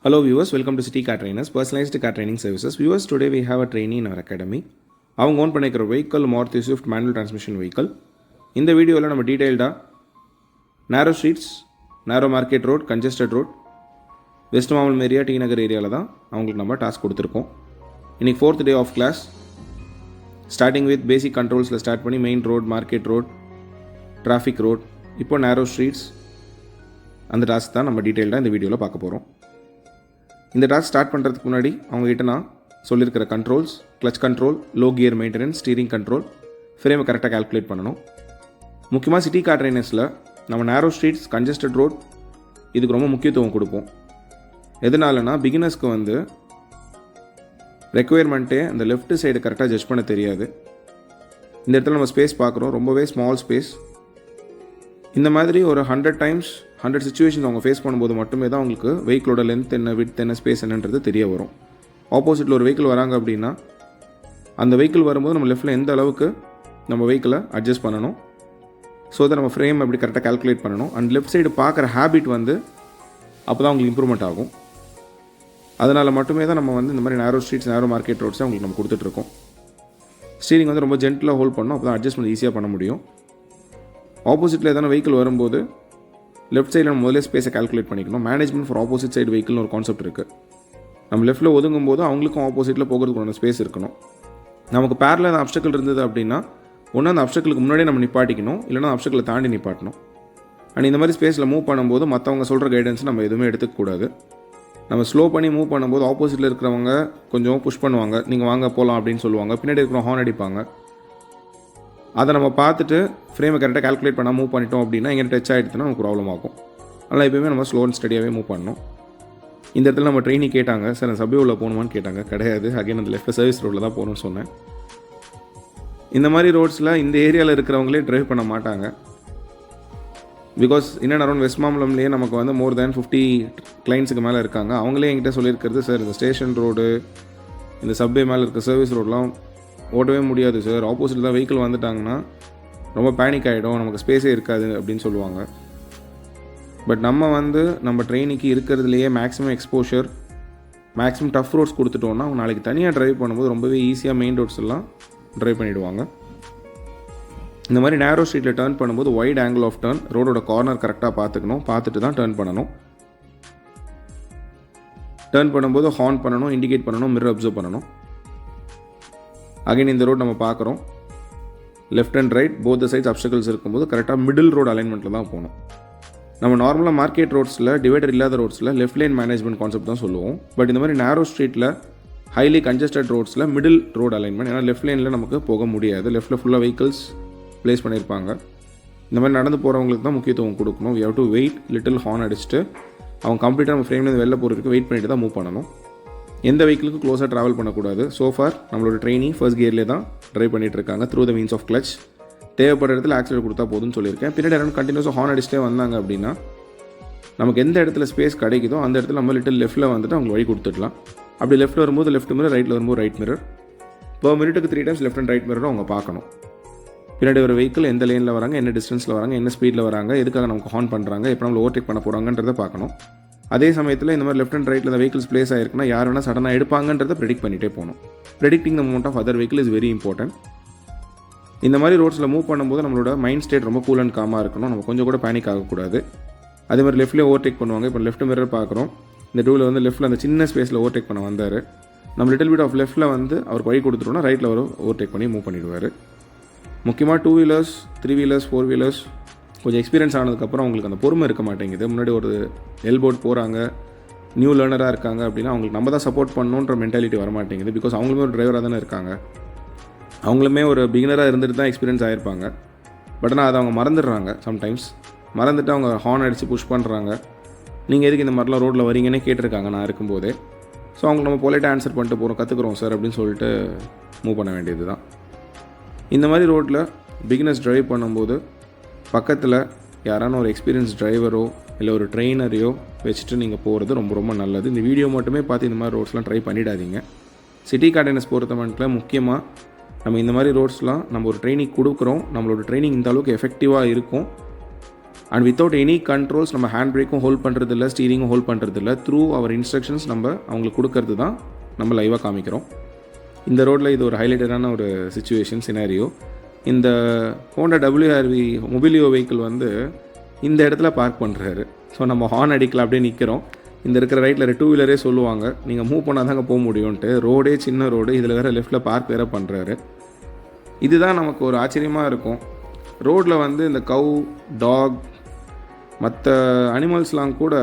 Hello viewers, welcome to City Car Trainers, personalized car training services. Viewers, today we have a trainee in our academy. அவங்க own பண்ணிக்கிற vehicle Maruti Swift manual transmission vehicle. இந்த வீடியோவில் நம்ம டீட்டெயில்டாக narrow streets, narrow market road, congested road, west Mambalam area, T-NAGAR ஏரியாவில் தான் அவங்களுக்கு நம்ம டாஸ்க் கொடுத்துருக்கோம். இன்றைக்கி 4th day of class. Starting with basic கண்ட்ரோல்ஸில் ஸ்டார்ட் பண்ணி main road, market road, traffic road, இப்போ நேரோ ஸ்ட்ரீட்ஸ், அந்த டாஸ்க் தான் நம்ம டீட்டெயில்டாக இந்த வீடியோவில் பார்க்க போகிறோம். இந்த டாஸ்க் ஸ்டார்ட் பண்ணுறதுக்கு முன்னாடி அவங்ககிட்ட நான் சொல்லியிருக்கிற controls, clutch control, low gear maintenance, steering control, ஃப்ரேமை கரெக்டாக கால்குலேட் பண்ணணும். முக்கியமாக சிட்டி கார் ட்ரைனர்ஸில் நம்ம நேரோ ஸ்ட்ரீட்ஸ், கன்ஜெஸ்டட் ரோட் இதுக்கு ரொம்ப முக்கியத்துவம் கொடுப்போம். எதனாலனா பிகினர்ஸ்க்கு வந்து ரெக்குயர்மெண்ட்டே அந்த லெஃப்ட் சைடு கரெக்டாக ஜட்ஜ் பண்ண தெரியாது. இந்த இடத்துல நம்ம ஸ்பேஸ் பார்க்குறோம், ரொம்பவே ஸ்மால் ஸ்பேஸ். இந்த மாதிரி ஒரு 100 times 100 சுச்சுவேஷன் அவங்க ஃபேஸ் பண்ணும்போது மட்டுமே தான் அவங்களுக்கு வெஹிக்கிளோட லென்த் என்ன, விட்த் என்ன, ஸ்பேஸ் என்னன்றது தெரிய வரும். ஆப்போசிட்டில் ஒரு வெஹிக்கிள் வராங்க அப்படின்னா அந்த வெஹிக்கிள் வரும்போது நம்ம லெஃப்ட்டில் எந்த அளவுக்கு நம்ம வெஹிக்கிளை அட்ஜஸ்ட் பண்ணணும், ஸோ தான் நம்ம ஃப்ரேம் அப்படி கரெக்டாக கால்குலேட் பண்ணணும். அண்ட் லெஃப்ட் சைடு பார்க்குற ஹேபிட் வந்து அப்போ தான் அவங்களுக்கு இம்ப்ரூவ்மெண்ட் ஆகும். அதனால் மட்டுமே தான் நம்ம வந்து இந்த மாதிரி நேரோ ஸ்ட்ரீட்ஸ், நேரோ மார்க்கெட் ரோட்ஸை அவங்களுக்கு நம்ம கொடுத்துட்ருக்கோம். ஸ்டீரிங் வந்து ரொம்ப ஜென்டிலாக ஹோல்ட் பண்ணணும், அப்போ தான் அட்ஜஸ்ட்மெண்ட் ஈஸியாக பண்ண முடியும். ஆப்போசிட்டில் எதனா வெஹிக்கிள் வரும்போது லெஃப்ட் சைடில் நம்ம முதல்ல ஸ்பேஸை கால்குலேட் பண்ணிக்கணும். மேனேஜ்மெண்ட் ஃபார் ஆப்போசிட் சைடு வெஹிக்கிள்னு ஒரு கான்செப்ட் இருக்குது. நம்ம லெஃப்ட்டில் ஒதுங்கும் போது அவங்களுக்கும் ஆப்போசிட்டில் போகிறதுக்கான ஸ்பேஸ் இருக்கணும். நமக்கு பேரலில் அந்த அப்ஸ்டக்கிள் இருந்தது அப்படின்னா ஒன்று அந்த அப்ஸ்டக்கிளுக்கு முன்னாடியே நம்ம நிப்பாட்டிக்கணும், இல்லைனா அப்ஸ்டக்கிளை தாண்டி நிப்பாட்டணும். அண்ட் இந்த மாதிரி ஸ்பேஸில் மூவ் பண்ணும்போது மற்றவங்க சொல்கிற கைடன்ஸ் நம்ம எதுவுமே எடுத்துக்கூடாது. நம்ம ஸ்லோ பண்ணி மூவ் பண்ணும்போது ஆப்போசிட்டில் இருக்கிறவங்க கொஞ்சம் புஷ் பண்ணுவாங்க, நீங்கள் வாங்க போகலாம் அப்படின்னு சொல்லுவாங்க, பின்னாடி இருக்கிற ஹார்ன் அடிப்பாங்க. அதை நம்ம பார்த்துட்டு ஃப்ரேமை கரெக்டாக கால்குலேட் பண்ணால் மூவ் பண்ணிட்டோம் அப்படின்னா எங்கே டச் ஆகிடுச்சுன்னா நமக்கு ப்ராப்ளம் ஆகும். அதனால் எப்போயுமே நம்ம ஸ்லோ அண்ட் ஸ்டடியாகவே மூவ் பண்ணணும். இந்த இடத்துல நம்ம ட்ரெயினி கேட்டாங்க, சார் நான் சப்வே உள்ள போகணுமான்னு கேட்டாங்க. கிடையாது, அகைன் அந்த லெஃப்ட் சர்வீஸ் ரோடில் தான் போகணும்னு சொன்னேன். இந்த மாதிரி ரோட்ஸில் இந்த ஏரியாவில் இருக்கிறவங்களே ட்ரைவ் பண்ண மாட்டாங்க. பிகாஸ் இன்னும் அரௌண்ட் வெஸ்ட் மாம்பலம்லேயே நமக்கு வந்து மோர் தேன் 50 கிளைண்ட்ஸுக்கு மேலே இருக்காங்க. அவங்களே என்கிட்ட சொல்லியிருக்கிறது, சார் இந்த ஸ்டேஷன் ரோடு, இந்த சப்வே மேலே இருக்க சர்வீஸ் ரோடெலாம் ஓட்டவே முடியாது சார், ஆப்போசிட்டில் தான் வெஹிக்கிள் வந்துட்டாங்கன்னா ரொம்ப பேனிக் ஆகிடும், நமக்கு ஸ்பேஸே இருக்காது அப்படின்னு சொல்லுவாங்க. பட் நம்ம வந்து நம்ம ட்ரெயினிக்கு இருக்கிறதுலையே maximum exposure, maximum tough roads கொடுத்துட்டோன்னா அவங்க நாளைக்கு தனியாக ட்ரைவ் பண்ணும்போது ரொம்பவே ஈஸியாக மெயின் ரோட்ஸ் எல்லாம் ட்ரைவ் பண்ணிவிடுவாங்க. இந்த மாதிரி நேரோ ஸ்ட்ரீட்டில் டர்ன் பண்ணும்போது வைட் ஆங்கிள் ஆஃப் டர்ன், ரோடோட கார்னர் கரெக்டாக பார்த்துக்கணும், பார்த்துட்டு தான் டர்ன் பண்ணணும். டர்ன் பண்ணும்போது ஹார்ன் பண்ணணும், இண்டிகேட் பண்ணணும், மிரர் அப்சர்வ் பண்ணணும். அகைன் இந்த ரோட் நம்ம பார்க்குறோம், left and right both sides obstacles இருக்கும்போது கரெக்டாக மிடில் ரோடு அலைன்மெண்ட்டில் தான் போகணும். நம்ம நார்மலாக மார்க்கெட் ரோட்ஸில், டிவைடர் இல்லாத ரோட்ஸில் லெஃப்ட் லைன் மேனேஜ்மெண்ட் கான்செப்ட் தான் சொல்லுவோம். பட் இந்த மாதிரி நேரோ ஸ்ட்ரீட்டில் ஹைலி கன்ஜெஸ்டட் ரோட்ஸில் மிடில் ரோடு அலைன்மெண்ட், ஏன்னா லெஃப்ட் லைனில் நமக்கு போக முடியாது, லெஃப்ட்டில் ஃபுல்லாக வெஹிக்கிள்ஸ் ப்ளேஸ் பண்ணியிருப்பாங்க. இந்த மாதிரி நடந்து போகிறவங்களுக்கு தான் முக்கியத்துவம் கொடுக்கணும். We have to wait little horn அடிச்சுட்டு அவங்க கம்ப்ளீட்டாக நம்ம ஃப்ரேம்லேருந்து வெளில போகிறதுக்கு வெயிட் பண்ணிட்டு தான் மூவ் பண்ணணும். எந்த வெஹிக்கிளுக்கு க்ளோஸாக ட்ராவல் பண்ணக்கூடாது. சோஃபார் நம்மளோட ட்ரெயினி ஃபர்ஸ்ட் கியர்லேயே தான் ட்ரைவ் பண்ணிகிட்ருக்காங்க through the means of clutch. தேவைப்படுற இடத்துல ஆக்சிலேட்டர் கொடுத்தா போதும்னு சொல்லியிருக்கேன். பின்னாடி யாரும் கண்டினியூஸாக ஹார்ன் அடிச்சுட்டே வந்தாங்க அப்படின்னா நமக்கு எந்த இடத்துல ஸ்பேஸ் கிடைக்குதோ அந்த இடத்துல நம்ம லிட்டில் லெஃப்ட்டில் வந்துட்டு அவங்க வழி கொடுத்துடலாம். அப்படி லெஃப்ட்டில் வரும்போது லெஃப்ட் மிரர், ரைட்டில் வரும்போது ரைட் மிரர். இப்போ மினிட்டுக்கு 3 times லெஃப்ட் அண்ட் ரைட் மிரரும் அவங்க பார்க்கணும். பின்னாடி ஒரு வெஹிக்கிள் எந்த லேனில் வராங்க, என்ன டிஸ்டன்ஸில் வராங்க, என்ன ஸ்பீடில் வராங்க, எதுக்காக நமக்கு ஹார்ன் பண்ணுறாங்க, எப்போ நம்மளை ஓவர்டேக் பண்ண போகிறாங்கன்றதை பார்க்கணும். அதே சமயத்தில் இந்த மாதிரி லெஃப்ட் அண்ட் ரைட்டில் இந்த வெஹிக்கிள்ஸ் பிளேஸ் ஆகிருக்குன்னா யார் வேணால் சடனாக எடுப்பாங்கன்றதை ப்ரெடிக்ட் பண்ணிகிட்டே போகணும். Predicting the movement of other vehicle is very important. இந்த மாதிரி ரோட்ஸில் மூவ் பண்ணும்போது நம்மளோட மைண்ட் ஸ்டேட் ரொம்ப கூல் அண்ட் காமாக இருக்கணும், நம்ம கொஞ்சம் கூட பேனிக் ஆகக்கூடாது. அதே மாதிரி லெஃப்ட்லேயே ஓவர்டேக் பண்ணுவாங்க. இப்போ லெஃப்ட் மிரர் பார்க்குறோம், இந்த டூவில் வந்து லெஃப்ட்டில் அந்த சின்ன ஸ்பேஸில் ஓவர்டேக் பண்ண வந்தார். நம்ம லிட்டில் பிட் ஆஃப் லெஃப்ட்டில் வந்து அவருக்கு வழி கொடுத்துட்டோம்னா ரைட்டில் அவர் ஓவர்டேக் பண்ணி மூவ் பண்ணிவிடுவார். முக்கியமாக 2 வீலர்ஸ், 3 வீலர்ஸ், 4 வீலர்ஸ் கொஞ்சம் எக்ஸ்பீரியன்ஸ் ஆனதுக்கப்புறம் அவங்களுக்கு அந்த பொறுமை இருக்க மாட்டேங்குது. முன்னாடி ஒரு எல்போர்ட் போகிறாங்க, நியூ லேர்னராக இருக்காங்க அப்படின்னா அவங்களுக்கு நம்ம தான் சப்போர்ட் பண்ணணுன்ற மென்டாலிட்டி வர மாட்டேங்குது. பிகாஸ் அவங்களுமே ஒரு டிரைவராக தானே இருக்காங்க, அவங்களுமே ஒரு பிகினராக இருந்துட்டு தான் எக்ஸ்பீரியன்ஸ் ஆகிருப்பாங்க. பட் ஆனால் அதை அவங்க மறந்துடுறாங்க. சம்டைம்ஸ் மறந்துட்டு அவங்க ஹார்ன் அடித்து புஷ் பண்ணுறாங்க. நீங்கள் எதுக்கு இந்த மாதிரிலாம் ரோட்டில் வரீங்கன்னே கேட்டிருக்காங்க நான் இருக்கும்போதே. ஸோ அவங்களுக்கு நம்ம பொலைட்டாக ஆன்சர் பண்ணிட்டு போகிறோம், கற்றுக்குறோம் சார் அப்படின்னு சொல்லிட்டு மூவ் பண்ண வேண்டியது தான். இந்த மாதிரி ரோட்டில் பிகினர்ஸ் ட்ரைவ் பண்ணும்போது பக்கத்தில் யாரான ஒரு எக்ஸ்பீரியன்ஸ் டிரைவரோ இல்லை ஒரு ட்ரெயினரையோ வச்சுட்டு நீங்கள் போகிறது ரொம்ப ரொம்ப நல்லது. இந்த வீடியோ மட்டுமே பார்த்து இந்த மாதிரி ரோட்ஸ்லாம் ட்ரை பண்ணிடாதீங்க. சிட்டி கார் ட்ரைனர்ஸ் பொறுத்த மட்டும் முக்கியமாக நம்ம இந்த மாதிரி ரோட்ஸ்லாம் நம்ம ஒரு ட்ரைனிங் கொடுக்குறோம், நம்மளோட ட்ரைனிங் இந்த அளவுக்கு எஃபெக்டிவாக இருக்கும், அண்ட் வித்தவுட் எனி கண்ட்ரோல்ஸ் நம்ம ஹேண்ட் பிரேக்கும் ஹோல்ட் பண்ணுறது இல்லை, ஸ்டீரிங்கும் ஹோல்ட் பண்ணுறது இல்லை. த்ரூ அவர் இன்ஸ்ட்ரக்ஷன்ஸ் நம்ம அவங்களுக்கு கொடுக்கறது தான் நம்ம லைவாக காமிக்கிறோம். இந்த ரோட்டில் இது ஒரு ஹைலைட்டடான ஒரு சிச்சுவேஷன் சினாரியோ. இந்த ஹோண்டா WRV மொபிலியோ வெஹிக்கிள் வந்து இந்த இடத்துல பார்க் பண்ணுறாரு. ஸோ நம்ம ஹார்ன் அடிக்கலாம் அப்படியே நிற்கிறோம். இந்த இருக்கிற ரைட்டில் 2 வீலரே சொல்லுவாங்க நீங்கள் மூவ் பண்ணால் தாங்க போக முடியும்ன்ட்டு. ரோடே சின்ன ரோடு, இதில் வேறு லெஃப்ட்டில் பார்க் வேறு பண்ணுறாரு. இதுதான் நமக்கு ஒரு ஆச்சரியமாக இருக்கும். ரோட்டில் வந்து இந்த கவ், டாக், மற்ற அனிமல்ஸ்லாம் கூட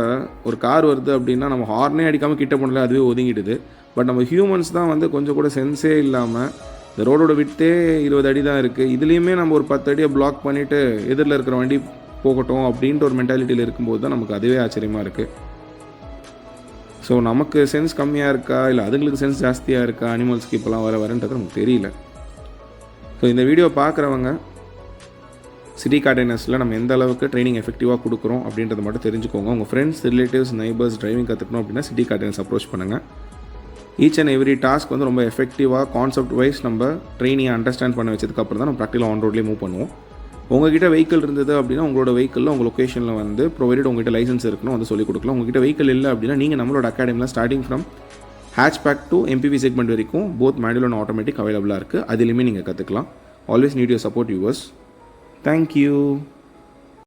ஒரு கார் வருது அப்படின்னா நம்ம ஹார்னே அடிக்காமல் கிட்ட போனல அதுவே ஒதுங்கிடுது. பட் நம்ம ஹியூமன்ஸ் தான் வந்து கொஞ்சம் கூட சென்ஸே இல்லாமல் இந்த ரோடோட விட்டே 20 அடி தான் இருக்குது, இதுலேயுமே நம்ம ஒரு 10 அடியை பிளாக் பண்ணிவிட்டு எதிரில் இருக்கிற வண்டி போகட்டும் அப்படின்ற ஒரு மென்டாலிட்டியில் இருக்கும்போது தான் நமக்கு அதுவே ஆச்சரியமாக இருக்குது. ஸோ நமக்கு சென்ஸ் கம்மியாக இருக்கா இல்லை அதுங்களுக்கு சென்ஸ் ஜாஸ்தியாக இருக்கா அனிமல்ஸ்க்கு இப்போலாம் வரன்றது நமக்கு தெரியல. ஸோ இந்த வீடியோ பார்க்குறவங்க சிட்டி கார் ட்ரைனர்ஸில் நம்ம எந்த அளவுக்கு ட்ரைனிங் எஃபெக்டிவாக கொடுக்குறோம் அப்படின்றத மட்டும் தெரிஞ்சுக்கோங்க. உங்கள் ஃப்ரெண்ட்ஸ், ரிலேட்டிவ்ஸ், நைபர்ஸ் டிரைவிங் கற்றுக்கணும் அப்படின்னா சிட்டி கார் ட்ரைனர்ஸ் அப்ரோச் பண்ணுங்கள். ஈச் அண்ட் எவ்ரி டாஸ்க் வந்து ரொம்ப எஃபெக்டிவாக கான்செப்ட் வைஸ் நம்ம ட்ரைனியை அண்டர்ஸ்டாண்ட் பண்ண வச்சதுக்கப்புறம் தான் நம்ம ப்ராக்டிக்கலாக ஆன் ரோட்லேயே மூவ் பண்ணுவோம். உங்ககிட்ட வெஹிக்கிள் இருந்தது அப்படின்னா உங்களோட வெஹிக்கிளில் உங்கள் லொக்கேஷனில் வந்து ப்ரொவைடட் உங்கள்கிட்ட லைசன்ஸ் இருக்கணும், வந்து சொல்லிக் கொடுக்கலாம். உங்ககிட்ட வெஹிக்கிள் இல்லை அப்படின்னா நீங்கள் நம்மளோட அகாடமியில் starting from hatchback to MPV segment வரைக்கும் போத் மேனுவல் அண்ட் ஆட்டோமேட்டிக் அவைலபிளாக இருக்குது. அதுலேயுமே நீங்கள் கற்றுக்கலாம். Always need your support yours. Thank you.